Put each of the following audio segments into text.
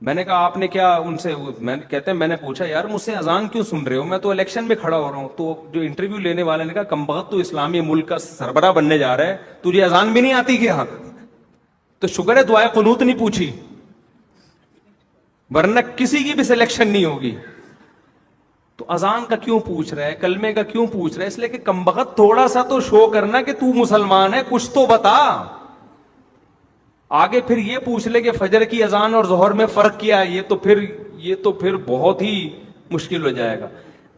میں نے کہا آپ نے کیا ان سے، کہتے ہیں میں نے پوچھا یار مجھ سے اذان کیوں سن رہے ہو، میں تو الیکشن میں کھڑا ہو رہا ہوں. تو جو انٹرویو لینے والے نے کہا کمبخت تو اسلامی ملک کا سربراہ بننے جا رہا ہے، تجھے اذان بھی نہیں آتی کیا؟ تو شکر ہے دعائے قنوت نہیں پوچھی، ورنہ کسی کی بھی سلیکشن نہیں ہوگی. تو اذان کا کیوں پوچھ رہا ہے، کلمے کا کیوں پوچھ رہا ہے؟ اس لیے کہ کمبخت تھوڑا سا تو شو کرنا کہ تو مسلمان ہے، کچھ تو بتا. آگے پھر یہ پوچھ لے کہ فجر کی اذان اور ظہر میں فرق کیا ہے، یہ تو پھر بہت ہی مشکل ہو جائے گا.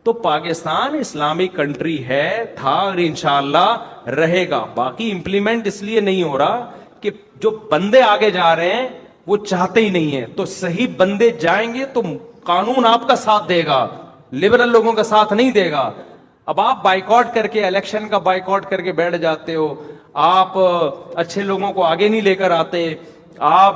تو پاکستان اسلامک کنٹری ہے، تھا اور انشاءاللہ رہے گا. باقی امپلیمنٹ اس لیے نہیں ہو رہا کہ جو بندے آگے جا رہے ہیں وہ چاہتے ہی نہیں ہیں. تو صحیح بندے جائیں گے تو قانون آپ کا ساتھ دے گا، لبرل لوگوں کا ساتھ نہیں دے گا. اب آپ بائیکاٹ کر کے، الیکشن کا بائیکاٹ کر کے بیٹھ جاتے ہو، آپ اچھے لوگوں کو آگے نہیں لے کر آتے، آپ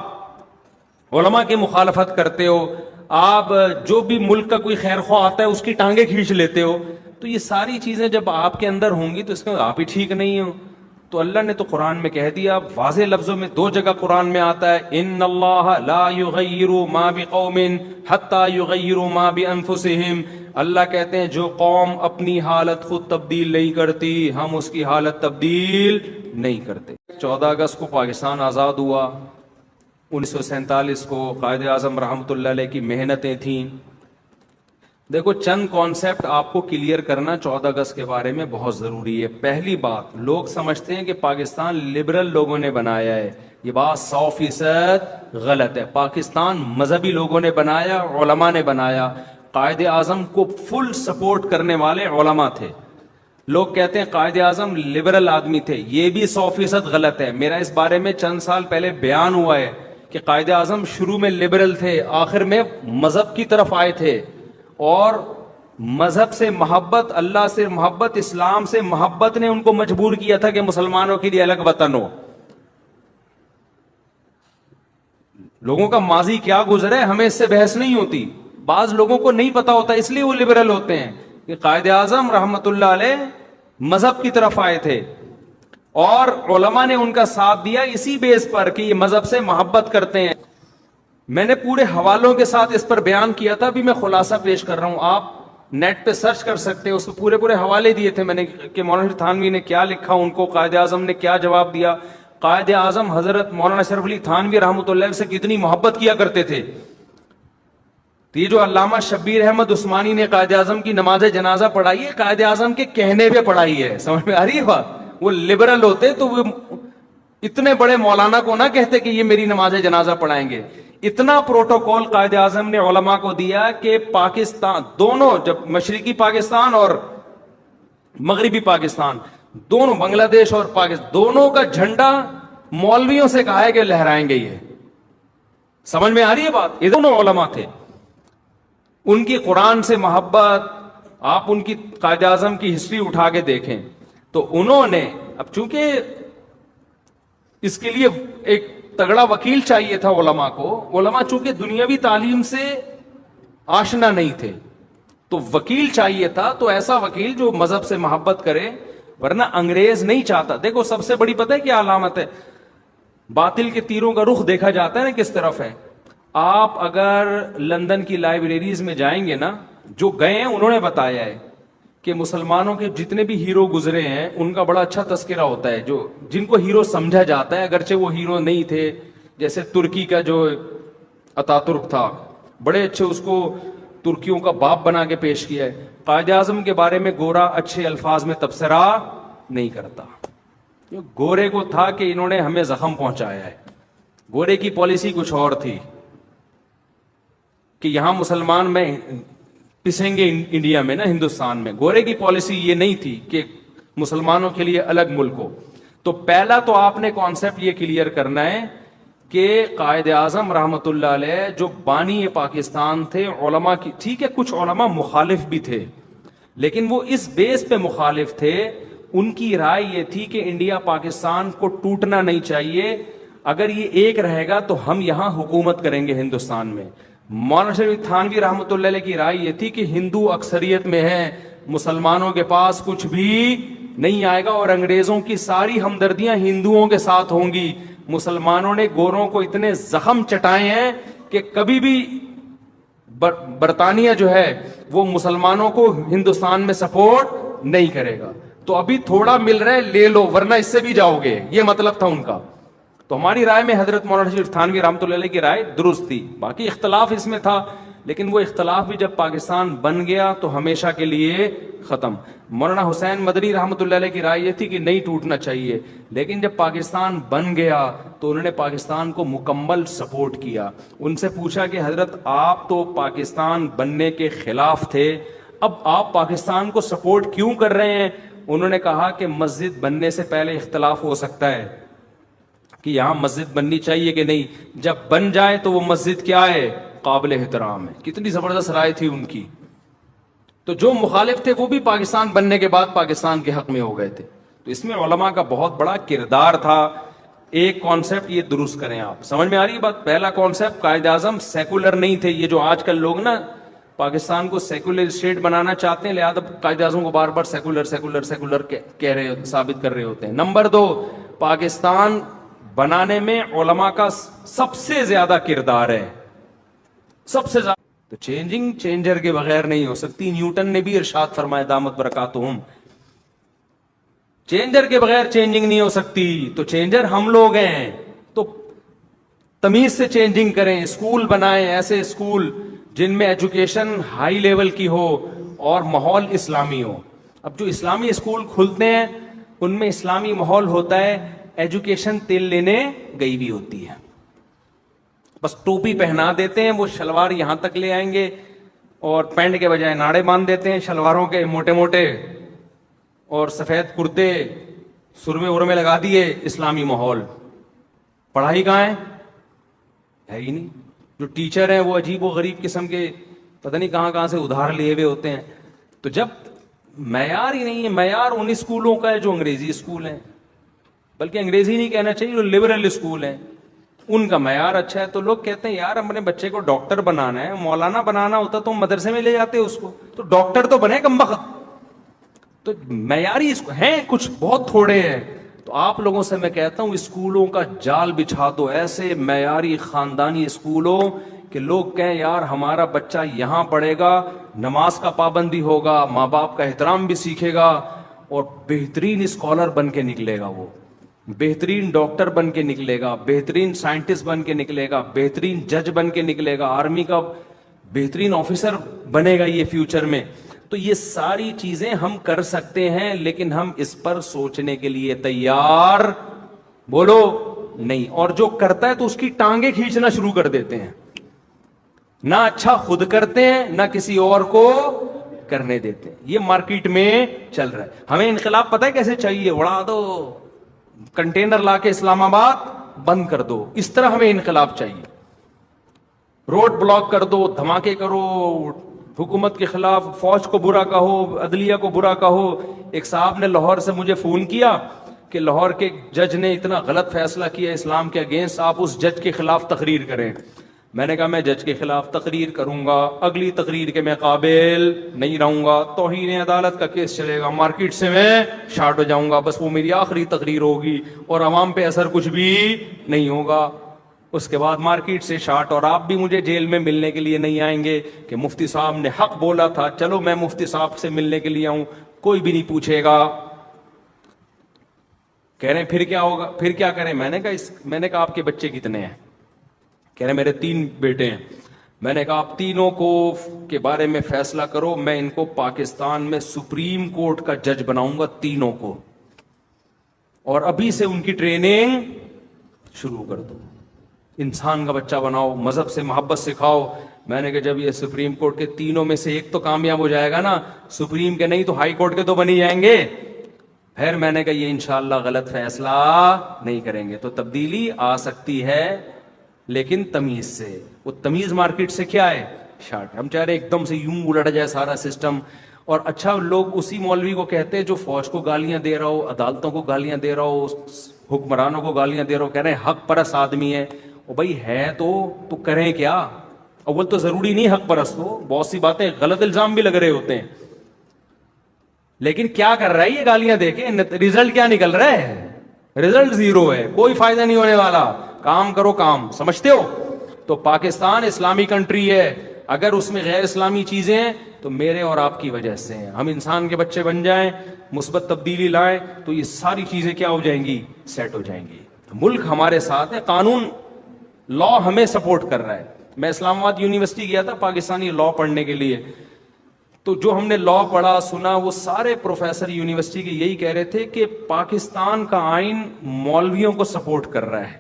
علماء کی مخالفت کرتے ہو، آپ جو بھی ملک کا کوئی خیر خواہ آتا ہے اس کی ٹانگیں کھینچ لیتے ہو. تو یہ ساری چیزیں جب آپ کے اندر ہوں گی تو اس کے آپ ہی ٹھیک نہیں ہو. تو اللہ نے تو قرآن میں کہہ دیا واضح لفظوں میں، 2 جگہ قرآن میں آتا ہے ان اللہ لا یغیر ما بقوم حتی یغیروا ما بانفسہم. اللہ کہتے ہیں جو قوم اپنی حالت خود تبدیل نہیں کرتی ہم اس کی حالت تبدیل نہیں کرتے. 14 اگست کو پاکستان آزاد ہوا، 1947 کو قائد اعظم رحمۃ اللہ علیہ کی محنتیں تھیں. دیکھو چند کانسیپٹ آپ کو کلیئر کرنا 14 اگست کے بارے میں بہت ضروری ہے. پہلی بات، لوگ سمجھتے ہیں کہ پاکستان لبرل لوگوں نے بنایا ہے، یہ بات 100% غلط ہے. پاکستان مذہبی لوگوں نے بنایا، علماء نے بنایا. قائد اعظم کو فل سپورٹ کرنے والے علماء تھے. لوگ کہتے ہیں قائد اعظم لبرل آدمی تھے، یہ بھی 100% غلط ہے. میرا اس بارے میں چند سال پہلے بیان ہوا ہے کہ قائد اعظم شروع میں لبرل تھے، آخر میں مذہب کی طرف آئے تھے، اور مذہب سے محبت، اللہ سے محبت، اسلام سے محبت نے ان کو مجبور کیا تھا کہ مسلمانوں کے لیے الگ وطن ہو. لوگوں کا ماضی کیا گزرا ہے ہمیں اس سے بحث نہیں ہوتی. بعض لوگوں کو نہیں پتا ہوتا اس لیے وہ لبرل ہوتے ہیں کہ قائد اعظم رحمت اللہ علیہ مذہب کی طرف آئے تھے اور علماء نے ان کا ساتھ دیا اسی بیس پر کہ یہ مذہب سے محبت کرتے ہیں. میں نے پورے حوالوں کے ساتھ اس پر بیان کیا تھا، ابھی میں خلاصہ پیش کر رہا ہوں، آپ نیٹ پہ سرچ کر سکتے ہیں. اس میں پورے حوالے دیے تھے میں نے کہ مولانا تھانوی نے کیا لکھا، ان کو قائد اعظم نے کیا جواب دیا. قائد اعظم حضرت مولانا اشرف علی تھانوی رحمۃ اللہ سے کتنی محبت کیا کرتے تھے. تو یہ جو علامہ شبیر احمد عثمانی نے قائد اعظم کی نماز جنازہ پڑھائی ہے، قائد اعظم کے کہنے پہ پڑھائی ہے. سمجھ میں آ رہی ہے بات؟ وہ لبرل ہوتے تو وہ اتنے بڑے مولانا کو نہ کہتے کہ یہ میری نماز جنازہ پڑھائیں گے. اتنا پروٹوکول قائد اعظم نے علماء کو دیا کہ پاکستان دونوں، جب مشرقی پاکستان اور مغربی پاکستان دونوں، بنگلہ دیش اور پاکستان دونوں کا جھنڈا مولویوں سے کہا ہے کہ لہرائیں گے. یہ سمجھ میں آ رہی ہے بات؟ یہ دونوں علماء تھے. ان کی قرآن سے محبت، آپ ان کی قائد اعظم کی ہسٹری اٹھا کے دیکھیں تو انہوں نے، اب چونکہ اس کے لیے ایک تگڑا وکیل چاہیے تھا علماء کو، علماء چونکہ دنیاوی تعلیم سے آشنا نہیں تھے تو وکیل چاہیے تھا. تو ایسا وکیل جو مذہب سے محبت کرے، ورنہ انگریز نہیں چاہتا. دیکھو سب سے بڑی پتہ ہے کیا علامت ہے؟ باطل کے تیروں کا رخ دیکھا جاتا ہے نا کس طرف ہے. آپ اگر لندن کی لائبریریز میں جائیں گے نا، جو گئے ہیں انہوں نے بتایا ہے کہ مسلمانوں کے جتنے بھی ہیرو گزرے ہیں ان کا بڑا اچھا تذکرہ ہوتا ہے، جو جن کو ہیرو سمجھا جاتا ہے اگرچہ وہ ہیرو نہیں تھے. جیسے ترکی کا جو اتاترک تھا، بڑے اچھے اس کو ترکیوں کا باپ بنا کے پیش کیا ہے. قائد اعظم کے بارے میں گورا اچھے الفاظ میں تبصرہ نہیں کرتا. گورے کو تھا کہ انہوں نے ہمیں زخم پہنچایا ہے. گورے کی پالیسی کچھ اور تھی کہ یہاں مسلمان میں پسیں گے انڈیا میں نا، ہندوستان میں. گورے کی پالیسی یہ نہیں تھی کہ مسلمانوں کے لیے الگ ملک ہو. تو پہلا تو آپ نے کانسیپٹ یہ کلیئر کرنا ہے کہ قائد اعظم رحمت اللہ علیہ جو بانی پاکستان تھے، علماء کی، ٹھیک ہے کچھ علماء مخالف بھی تھے لیکن وہ اس بیس پہ مخالف تھے، ان کی رائے یہ تھی کہ انڈیا پاکستان کو ٹوٹنا نہیں چاہیے، اگر یہ ایک رہے گا تو ہم یہاں حکومت کریں گے ہندوستان میں. مولانا شریف تھانوی رحمۃ اللہ علیہ کی رائے یہ تھی کہ ہندو اکثریت میں ہے، مسلمانوں کے پاس کچھ بھی نہیں آئے گا اور انگریزوں کی ساری ہمدردیاں ہندوؤں کے ساتھ ہوں گی. مسلمانوں نے گوروں کو اتنے زخم چٹائے ہیں کہ کہ کبھی بھی برطانیہ جو ہے وہ مسلمانوں کو ہندوستان میں سپورٹ نہیں کرے گا. تو ابھی تھوڑا مل رہا ہے لے لو ورنہ اس سے بھی جاؤ گے, یہ مطلب تھا ان کا. تو ہماری رائے میں حضرت مولانا شریف تھانوی رحمۃ اللہ علیہ کی رائے درست تھی. باقی اختلاف اس میں تھا, لیکن وہ اختلاف بھی جب پاکستان بن گیا تو ہمیشہ کے لیے ختم. مولانا حسین مدنی رحمۃ اللہ علیہ کی رائے یہ تھی کہ نہیں ٹوٹنا چاہیے, لیکن جب پاکستان بن گیا تو انہوں نے پاکستان کو مکمل سپورٹ کیا. ان سے پوچھا کہ حضرت آپ تو پاکستان بننے کے خلاف تھے, اب آپ پاکستان کو سپورٹ کیوں کر رہے ہیں؟ انہوں نے کہا کہ مسجد بننے سے پہلے اختلاف ہو سکتا ہے کہ یہاں مسجد بننی چاہیے کہ نہیں, جب بن جائے تو وہ مسجد کیا ہے, قابل احترام ہے. کتنی زبردست رائے تھی ان کی. تو جو مخالف تھے وہ بھی پاکستان بننے کے بعد پاکستان کے حق میں ہو گئے تھے. تو اس میں علماء کا بہت بڑا کردار تھا. ایک کانسیپٹ یہ درست کریں, آپ سمجھ میں آ رہی ہے بات. پہلا کانسیپٹ, قائد اعظم سیکولر نہیں تھے. یہ جو آج کل لوگ نا پاکستان کو سیکولر اسٹیٹ بنانا چاہتے ہیں, لہذا قائد اعظم کو بار بار سیکولر سیکولر سیکولر کہہ رہے ہوتے, ثابت کر رہے ہوتے ہیں. نمبر 2, پاکستان بنانے میں علماء کا سب سے زیادہ کردار ہے, سب سے زیادہ. تو چینجنگ چینجر کے بغیر نہیں ہو سکتی. نیوٹن نے بھی ارشاد فرمایا دامت برکاتہم, چینجر کے بغیر چینجنگ نہیں ہو سکتی. تو چینجر ہم لوگ ہیں, تو تمیز سے چینجنگ کریں. اسکول بنائیں, ایسے اسکول جن میں ایجوکیشن ہائی لیول کی ہو اور ماحول اسلامی ہو. اب جو اسلامی اسکول کھلتے ہیں ان میں اسلامی ماحول ہوتا ہے, ایجوکیشن تیل لینے گئی بھی ہوتی ہے, بس ٹوپی پہنا دیتے ہیں, وہ شلوار یہاں تک لے آئیں گے اور پینٹ کے بجائے ناڑے باندھ دیتے ہیں شلواروں کے موٹے موٹے, اور سفید کرتے, سرمے ورمے لگا دیے. اسلامی ماحول, پڑھائی کہاں ہے ہی نہیں. جو ٹیچر ہیں وہ عجیب و غریب قسم کے پتہ نہیں کہاں کہاں سے ادھار لیے ہوئے ہوتے ہیں. تو جب معیار ہی نہیں ہے, معیار ان اسکولوں کا ہے جو انگریزی اسکول ہیں, بلکہ انگریزی نہیں کہنا چاہیے, جو لبرل اسکول ہیں ان کا معیار اچھا ہے. تو لوگ کہتے ہیں یار اپنے بچے کو ڈاکٹر بنانا ہے, مولانا بنانا ہوتا تو مدرسے میں لے جاتے اس کو, تو ڈاکٹر تو بنے کمبخت. تو معیاری ہیں کچھ بہت تھوڑے ہیں. تو آپ لوگوں سے میں کہتا ہوں اسکولوں کا جال بچھا دو, ایسے معیاری خاندانی اسکولوں کہ لوگ کہیں یار ہمارا بچہ یہاں پڑھے گا, نماز کا پابندی ہوگا, ماں باپ کا احترام بھی سیکھے گا, اور بہترین اسکالر بن کے نکلے گا, وہ بہترین ڈاکٹر بن کے نکلے گا, بہترین سائنٹسٹ بن کے نکلے گا, بہترین جج بن کے نکلے گا, آرمی کا بہترین آفیسر بنے گا یہ فیوچر میں. تو یہ ساری چیزیں ہم کر سکتے ہیں, لیکن ہم اس پر سوچنے کے لیے تیار بولو نہیں. اور جو کرتا ہے تو اس کی ٹانگیں کھینچنا شروع کر دیتے ہیں, نہ اچھا خود کرتے ہیں نہ کسی اور کو کرنے دیتے ہیں. یہ مارکیٹ میں چل رہا ہے. ہمیں انقلاب پتہ ہے کیسے چاہیے, اڑا دو, کنٹینر لا کے اسلام آباد بند کر دو, اس طرح ہمیں انقلاب چاہیے. روڈ بلاک کر دو, دھماکے کرو, حکومت کے خلاف فوج کو برا کہو, عدلیہ کو برا کہو. ایک صاحب نے لاہور سے مجھے فون کیا کہ لاہور کے جج نے اتنا غلط فیصلہ کیا اسلام کے اگینسٹ, آپ اس جج کے خلاف تقریر کریں. میں نے کہا میں جج کے خلاف تقریر کروں گا, اگلی تقریر کے میں قابل نہیں رہوں گا, توہین عدالت کا کیس چلے گا, مارکیٹ سے میں شارٹ ہو جاؤں گا, بس وہ میری آخری تقریر ہوگی اور عوام پہ اثر کچھ بھی نہیں ہوگا. اس کے بعد مارکیٹ سے شارٹ, اور آپ بھی مجھے جیل میں ملنے کے لیے نہیں آئیں گے کہ مفتی صاحب نے حق بولا تھا, چلو میں مفتی صاحب سے ملنے کے لیے آؤں, کوئی بھی نہیں پوچھے گا. کہہ رہے ہیں پھر کیا ہوگا, پھر کیا کریں. میں نے کہا آپ کے بچے کتنے ہیں؟ کہہ رہے میرے 3 بیٹے ہیں. میں نے کہا آپ تینوں کو کے بارے میں فیصلہ کرو, میں ان کو پاکستان میں سپریم کورٹ کا جج بناؤں گا تینوں کو, اور ابھی سے ان کی ٹریننگ شروع کر دو. انسان کا بچہ بناؤ, مذہب سے محبت سکھاؤ. میں نے کہا جب یہ سپریم کورٹ کے تینوں میں سے ایک تو کامیاب ہو جائے گا نا, سپریم کے نہیں تو ہائی کورٹ کے تو بن ہی جائیں گے. پھر میں نے کہا یہ انشاءاللہ غلط فیصلہ نہیں کریں گے. تو تبدیلی آ سکتی ہے لیکن تمیز سے. وہ تمیز مارکیٹ سے کیا ہے, شارٹ. ہم چاہ رہے ایک دم سے یوں الٹ جائے سارا سسٹم. اور اچھا لوگ اسی مولوی کو کہتے ہیں جو فوج کو گالیاں دے رہا ہو, عدالتوں کو گالیاں دے رہا ہو, حکمرانوں کو گالیاں دے رہا ہو, کہہ رہے ہیں حق پرست آدمی ہے. او بھائی ہے تو کریں کیا؟ اول تو ضروری نہیں حق پرست ہو, بہت سی باتیں غلط الزام بھی لگ رہے ہوتے ہیں, لیکن کیا کر رہا ہے یہ گالیاں دے کے, ریزلٹ کیا نکل رہا ہے؟ ریزلٹ 0 ہے, کوئی فائدہ نہیں ہونے والا. کام کرو کام, سمجھتے ہو؟ تو پاکستان اسلامی کنٹری ہے، اگر اس میں غیر اسلامی چیزیں ہیں تو میرے اور آپ کی وجہ سے ہیں. ہم انسان کے بچے بن جائیں، مثبت تبدیلی لائیں تو یہ ساری چیزیں کیا ہو جائیں گی؟ سیٹ ہو جائیں گی. ملک ہمارے ساتھ ہے، قانون لا ہمیں سپورٹ کر رہا ہے. میں اسلام آباد یونیورسٹی گیا تھا پاکستانی لا پڑھنے کے لیے، تو جو ہم نے لا پڑھا سنا وہ سارے پروفیسر یونیورسٹی کے یہی کہہ رہے تھے کہ پاکستان کا آئین مولویوں کو سپورٹ کر رہا ہے.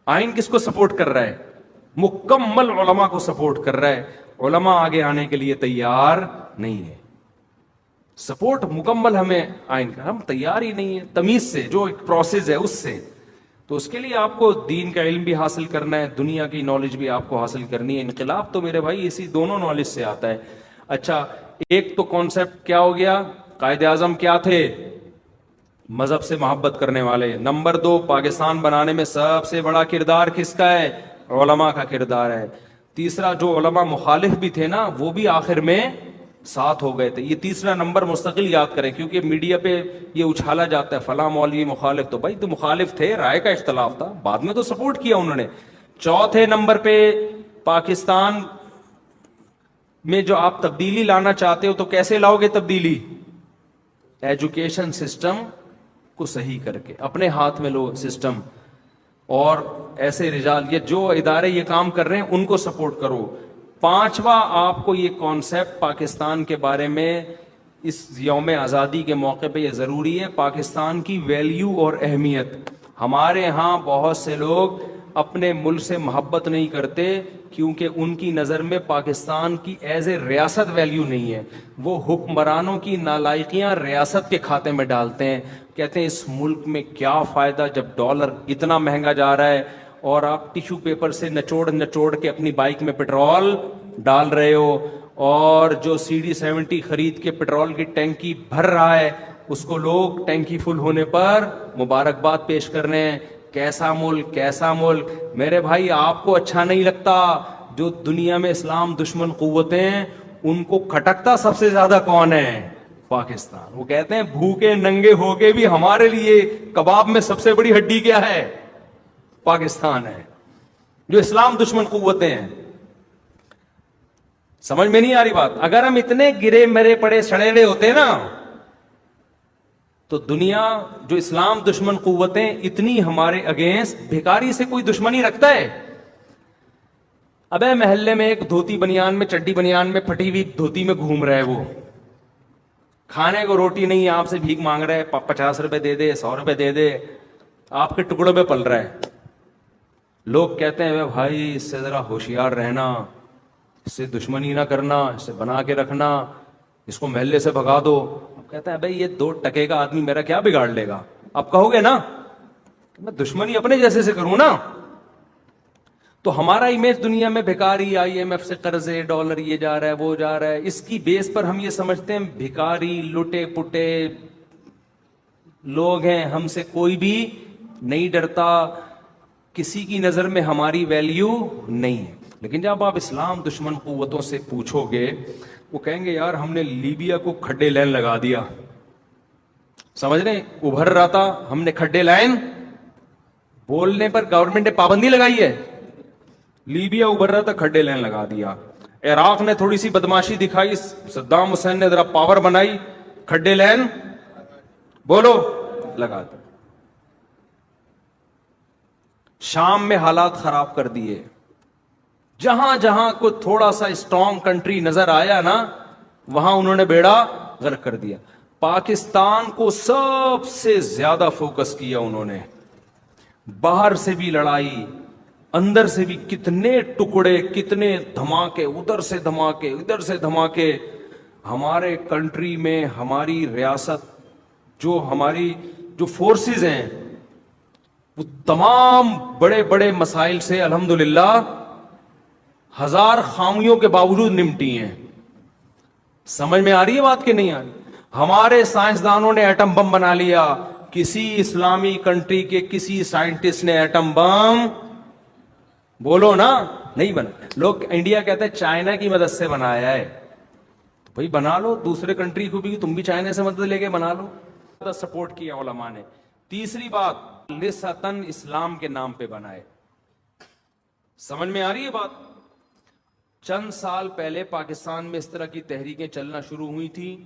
آئین کس کو سپورٹ کر رہا ہے؟ مکمل علماء کو سپورٹ کر رہا ہے. علماء آگے آنے کے لیے تیار نہیں ہے. سپورٹ مکمل ہمیں آئین کا، ہم تیار ہی نہیں ہے تمیز سے، جو ایک پروسیس ہے اس سے. تو اس کے لیے آپ کو دین کا علم بھی حاصل کرنا ہے، دنیا کی نالج بھی آپ کو حاصل کرنی ہے. انقلاب تو میرے بھائی اسی دونوں نالج سے آتا ہے. اچھا، ایک تو کانسیپٹ کیا ہو گیا، قائد اعظم کیا تھے؟ مذہب سے محبت کرنے والے. نمبر 2، پاکستان بنانے میں سب سے بڑا کردار کس کا ہے؟ علماء کا کردار ہے. تیسرا، جو علماء مخالف بھی تھے نا وہ بھی آخر میں ساتھ ہو گئے تھے. یہ تیسرا نمبر مستقل یاد کریں، کیونکہ میڈیا پہ یہ اچھالا جاتا ہے فلاں مولوی مخالف. تو بھائی تو مخالف تھے، رائے کا اختلاف تھا، بعد میں تو سپورٹ کیا انہوں نے. چوتھے نمبر پہ پاکستان میں جو آپ تبدیلی لانا چاہتے ہو تو کیسے لاؤ گے تبدیلی؟ ایجوکیشن سسٹم کو صحیح کر کے اپنے ہاتھ میں لو سسٹم، اور ایسے رجال یہ جو ادارے یہ کام کر رہے ہیں ان کو سپورٹ کرو. پانچواں، آپ کو یہ کانسیپٹ پاکستان کے بارے میں اس یوم آزادی کے موقع پہ یہ ضروری ہے، پاکستان کی ویلیو اور اہمیت. ہمارے ہاں بہت سے لوگ اپنے ملک سے محبت نہیں کرتے کیونکہ ان کی نظر میں پاکستان کی ایز اے ریاست ویلیو نہیں ہے. وہ حکمرانوں کی نالائقیاں ریاست کے کھاتے میں ڈالتے ہیں، کہتے ہیں اس ملک میں کیا فائدہ جب ڈالر اتنا مہنگا جا رہا ہے اور آپ ٹیشو پیپر سے نچوڑ کے اپنی بائک میں پیٹرول ڈال رہے ہو، اور جو CD-70 خرید کے پیٹرول کی ٹینکی بھر رہا ہے اس کو لوگ ٹینکی فل ہونے پر مبارکباد پیش کر رہے ہیں. کیسا ملک، کیسا ملک. میرے بھائی آپ کو اچھا نہیں لگتا، جو دنیا میں اسلام دشمن قوتیں ہیں ان کو کھٹکتا سب سے زیادہ کون ہے؟ پاکستان. وہ کہتے ہیں بھوکے ننگے ہو کے بھی ہمارے لیے کباب میں سب سے بڑی ہڈی کیا ہے؟ پاکستان ہے. جو اسلام دشمن قوتیں ہیں. سمجھ میں نہیں آ رہی بات؟ اگر ہم اتنے گرے مرے پڑے سڑے ہوئے ہوتے نا تو دنیا، جو اسلام دشمن قوتیں اتنی ہمارے اگینسٹ، بھکاری سے کوئی دشمنی رکھتا ہے؟ ابے محلے میں ایک دھوتی بنیان میں، چڈی بنیان میں، پھٹی ہوئی دھوتی میں گھوم رہا ہے، وہ کھانے کو روٹی نہیں، آپ سے بھیک مانگ رہا ہے، 50 روپے دے دے، 100 روپے دے دے، آپ کے ٹکڑوں پہ پل رہا ہے. لوگ کہتے ہیں بھائی اس سے ذرا ہوشیار رہنا، اس سے دشمنی نہ کرنا، اس سے بنا کے رکھنا، اس کو محلے سے بھگا دو. کہتا ہے بھائی یہ 2 ٹکے کا آدمی میرا کیا بگاڑ لے گا؟ آپ کہو گے نا میں دشمنی اپنے جیسے سے کروں نا. تو ہمارا امیج دنیا میں بھکاری، IMF سے قرضے، ڈالر یہ جا رہا ہے وہ جا رہا ہے، اس کی بیس پر ہم یہ سمجھتے ہیں بھکاری لٹے پٹے لوگ ہیں، ہم سے کوئی بھی نہیں ڈرتا، کسی کی نظر میں ہماری ویلیو نہیں ہے. لیکن جب آپ اسلام دشمن قوتوں سے پوچھو گے وہ کہیں گے یار ہم نے لیبیا کو کھڈے لائن لگا دیا. سمجھ رہے ہیں؟ ابھر رہا تھا، ہم نے کھڈے لائن، بولنے پر گورنمنٹ نے پابندی لگائی ہے. لیبیا ابھر رہا تھا، کھڈے لائن لگا دیا. عراق نے تھوڑی سی بدماشی دکھائی، صدام حسین نے ذرا پاور بنائی، کھڈے لائن بولو لگا دیا. شام میں حالات خراب کر دیے. جہاں جہاں کو تھوڑا سا اسٹرانگ کنٹری نظر آیا نا وہاں انہوں نے بیڑا غرق کر دیا. پاکستان کو سب سے زیادہ فوکس کیا انہوں نے، باہر سے بھی لڑائی، اندر سے بھی کتنے ٹکڑے، کتنے دھماکے، ادھر سے دھماکے ادھر سے دھماکے. ہمارے کنٹری میں ہماری ریاست، جو ہماری جو فورسز ہیں وہ تمام بڑے بڑے مسائل سے الحمدللہ 1000 خامیوں کے باوجود نمٹی ہیں. سمجھ میں آ رہی ہے بات کہ نہیں آ رہی؟ ہمارے سائنسدانوں نے ایٹم بم بنا لیا، کسی اسلامی کنٹری کے کسی سائنٹسٹ نے ایٹم بم بولو نا نہیں بنا. لوگ انڈیا کہتے ہیں چائنا کی مدد سے بنایا ہے. تو بھائی بنا لو، دوسرے کنٹری کو بھی تم بھی چائنا سے مدد لے کے بنا لو. سپورٹ کیا علماء نے. تیسری بات، لساتن اسلام کے نام پہ بنائے. سمجھ میں آ رہی ہے بات؟ چند سال پہلے پاکستان میں اس طرح کی تحریکیں چلنا شروع ہوئی تھی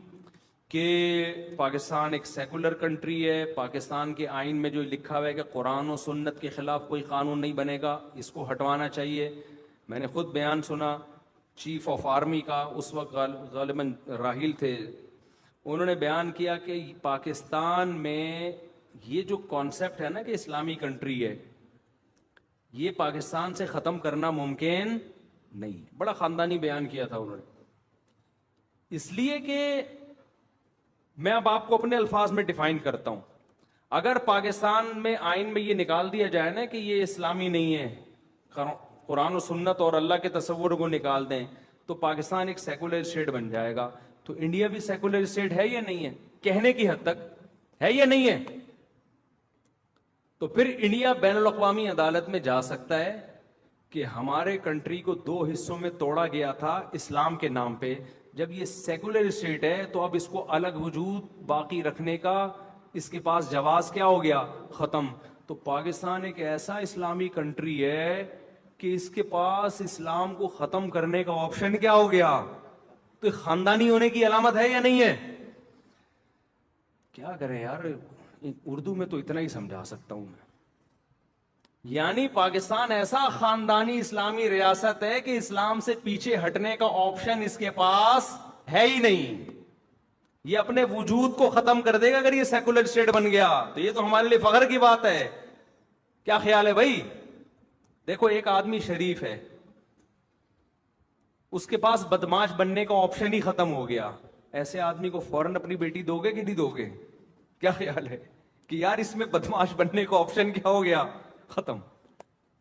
کہ پاکستان ایک سیکولر کنٹری ہے، پاکستان کے آئین میں جو لکھا ہوا ہے کہ قرآن و سنت کے خلاف کوئی قانون نہیں بنے گا، اس کو ہٹوانا چاہیے۔ میں نے خود بیان سنا چیف آف آرمی کا، اس وقت غالباً راحیل تھے، انہوں نے بیان کیا کہ پاکستان میں یہ جو کانسیپٹ ہے نا کہ اسلامی کنٹری ہے، یہ پاکستان سے ختم کرنا ممکن نہیں۔ بڑا خاندانی بیان کیا تھا انہوں نے، اس لیے کہ میں اب آپ کو اپنے الفاظ میں ڈیفائن کرتا ہوں۔ اگر پاکستان میں آئین میں یہ نکال دیا جائے نا کہ یہ اسلامی نہیں ہے، قرآن و سنت اور اللہ کے تصور کو نکال دیں، تو پاکستان ایک سیکولر اسٹیٹ بن جائے گا۔ تو انڈیا بھی سیکولر اسٹیٹ ہے یا نہیں ہے؟ کہنے کی حد تک ہے یا نہیں ہے؟ تو پھر انڈیا بین الاقوامی عدالت میں جا سکتا ہے کہ ہمارے کنٹری کو دو حصوں میں توڑا گیا تھا اسلام کے نام پہ، جب یہ سیکولر اسٹیٹ ہے تو اب اس کو الگ وجود باقی رکھنے کا اس کے پاس جواز کیا ہو گیا؟ ختم۔ تو پاکستان ایک ایسا اسلامی کنٹری ہے کہ اس کے پاس اسلام کو ختم کرنے کا آپشن کیا ہو گیا؟ تو خاندانی ہونے کی علامت ہے یا نہیں ہے؟ کیا کریں یار، اردو میں تو اتنا ہی سمجھا سکتا ہوں میں۔ یعنی پاکستان ایسا خاندانی اسلامی ریاست ہے کہ اسلام سے پیچھے ہٹنے کا آپشن اس کے پاس ہے ہی نہیں، یہ اپنے وجود کو ختم کر دے گا اگر یہ سیکولر اسٹیٹ بن گیا۔ تو یہ تو ہمارے لیے فخر کی بات ہے۔ کیا خیال ہے بھائی؟ دیکھو ایک آدمی شریف ہے، اس کے پاس بدماش بننے کا آپشن ہی ختم ہو گیا، ایسے آدمی کو فوراً اپنی بیٹی دو گے کہ نہیں دو گے؟ کیا خیال ہے کہ یار اس میں بدماش بننے کا آپشن کیا ہو گیا؟ ختم۔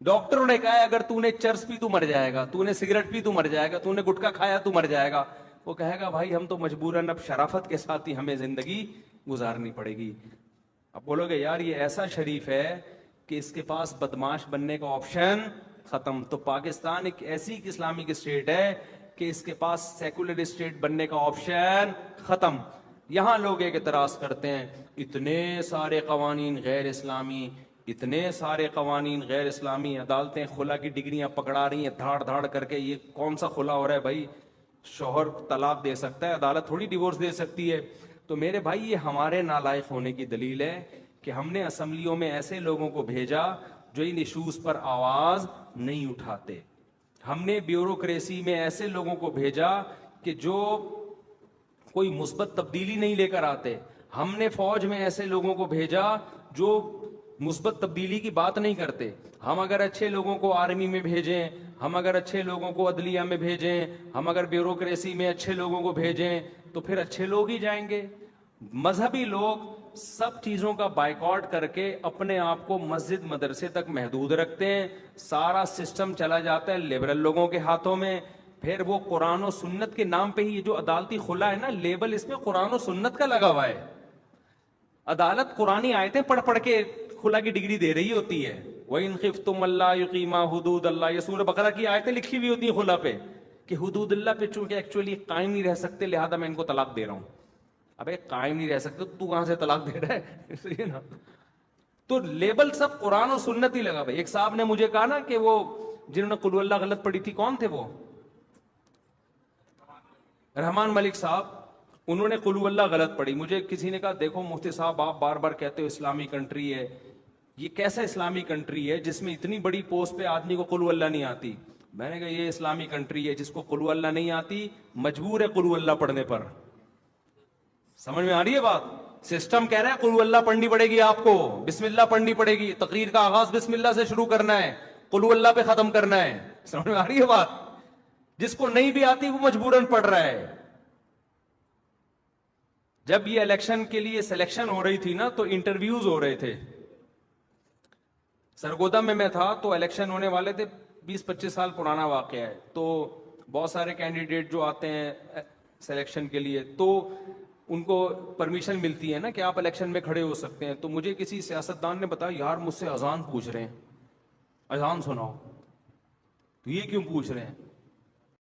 ڈاکٹروں نے کہا ہے اگر تو نے چرس پی تو مر جائے گا، تو نے سگریٹ پی تو مر جائے گا، تو نے گٹکا کھایا تو مر جائے گا۔ وہ کہے گا بھائی ہم تو مجبوراً اب شرافت کے ساتھ ہی ہمیں زندگی گزارنی پڑے گی۔ اب بولو گے یار یہ ایسا شریف ہے کہ اس کے پاس بدماش بننے کا آپشن ختم۔ تو پاکستان ایک ایسی اسلامک اسٹیٹ ہے کہ اس کے پاس سیکولر اسٹیٹ بننے کا آپشن ختم۔ یہاں لوگ ایک اعتراض کرتے ہیں اتنے سارے قوانین غیر اسلامی، اتنے سارے قوانین غیر اسلامی، عدالتیں خلا کی ڈگریاں پکڑا رہی ہیں دھاڑ دھاڑ کر کے، یہ کون سا خلا ہو رہا ہے بھائی؟ شوہر طلاق دے سکتا ہے، عدالت تھوڑی ڈیورس دے سکتی ہے۔ تو میرے بھائی یہ ہمارے نالائق ہونے کی دلیل ہے کہ ہم نے اسمبلیوں میں ایسے لوگوں کو بھیجا جو ان ایشوز پر آواز نہیں اٹھاتے، ہم نے بیوروکریسی میں ایسے لوگوں کو بھیجا کہ جو کوئی مثبت تبدیلی نہیں لے کر آتے، ہم نے فوج میں ایسے لوگوں کو بھیجا جو مثبت تبدیلی کی بات نہیں کرتے۔ ہم اگر اچھے لوگوں کو آرمی میں بھیجیں، ہم اگر اچھے لوگوں کو عدلیہ میں بھیجیں، ہم اگر بیوروکریسی میں اچھے لوگوں کو بھیجیں تو پھر اچھے لوگ ہی جائیں گے۔ مذہبی لوگ سب چیزوں کا بائیکاٹ کر کے اپنے آپ کو مسجد مدرسے تک محدود رکھتے ہیں، سارا سسٹم چلا جاتا ہے لبرل لوگوں کے ہاتھوں میں۔ پھر وہ قرآن و سنت کے نام پہ ہی یہ جو عدالتی خلا ہے نا، لیبل اس میں قرآن و سنت کا لگا ہوا ہے۔ عدالت قرآنی آیتیں پڑھ پڑھ کے خلا کی ڈگری دے رہی ہوتی ہے۔ وَإِنْ خِفْتُمْ أَلَّا يُقِيمَا حُدُودَ اللَّهِ، یہ سورہ بقرہ کی آیتیں لکھی ہوئی ہوتی ہیں خلا پہ کہ حدود اللہ پہ چونکہ ایکچولی قائم نہیں رہ سکتے لہذا میں ان کو طلاق دے رہا ہوں۔ ابے قائم نہیں رہ سکتے تو کہاں سے طلاق دے رہا ہے؟ نا تو لیبل سب قرآن و سنت ہی لگا۔ ایک صاحب نے مجھے کہا نا کہ وہ جنہوں نے قل ہو اللہ غلط پڑھی تھی، کون تھے وہ؟ رحمان ملک صاحب، انہوں نے قل ہو اللہ غلط پڑھی۔ مجھے کسی نے کہا دیکھو مفتی صاحب آپ بار بار کہتے ہو اسلامی کنٹری ہے، یہ کیسا اسلامی کنٹری ہے جس میں اتنی بڑی پوسٹ پہ آدمی کو قل ہو اللہ نہیں آتی؟ میں نے کہا یہ اسلامی کنٹری ہے جس کو قل ہو اللہ نہیں آتی مجبور ہے قل ہو اللہ پڑھنے پر۔ سمجھ میں آ رہی ہے بات؟ سسٹم کہہ رہا ہے قل ہو اللہ پڑھنی پڑے گی، آپ کو بسم اللہ پڑھنی پڑے گی، تقریر کا آغاز بسم اللہ سے شروع کرنا ہے، قل ہو اللہ پہ ختم کرنا ہے۔ سمجھ میں آ رہی ہے بات؟ جس کو نہیں بھی آتی وہ مجبوراً پڑھ رہا ہے۔ جب یہ الیکشن کے لیے سلیکشن ہو رہی تھی نا تو انٹرویوز ہو رہے تھے، سرگودا میں تھا تو الیکشن ہونے والے تھے، 20-25 سال پرانا واقعہ ہے۔ تو بہت سارے کینڈیڈیٹ جو آتے ہیں سلیکشن کے لیے تو ان کو پرمیشن ملتی ہے نا کہ آپ الیکشن میں کھڑے ہو سکتے ہیں۔ تو مجھے کسی سیاستدان نے بتایا یار مجھ سے اذان پوچھ رہے ہیں، اذان سناؤ۔ تو یہ کیوں پوچھ رہے ہیں؟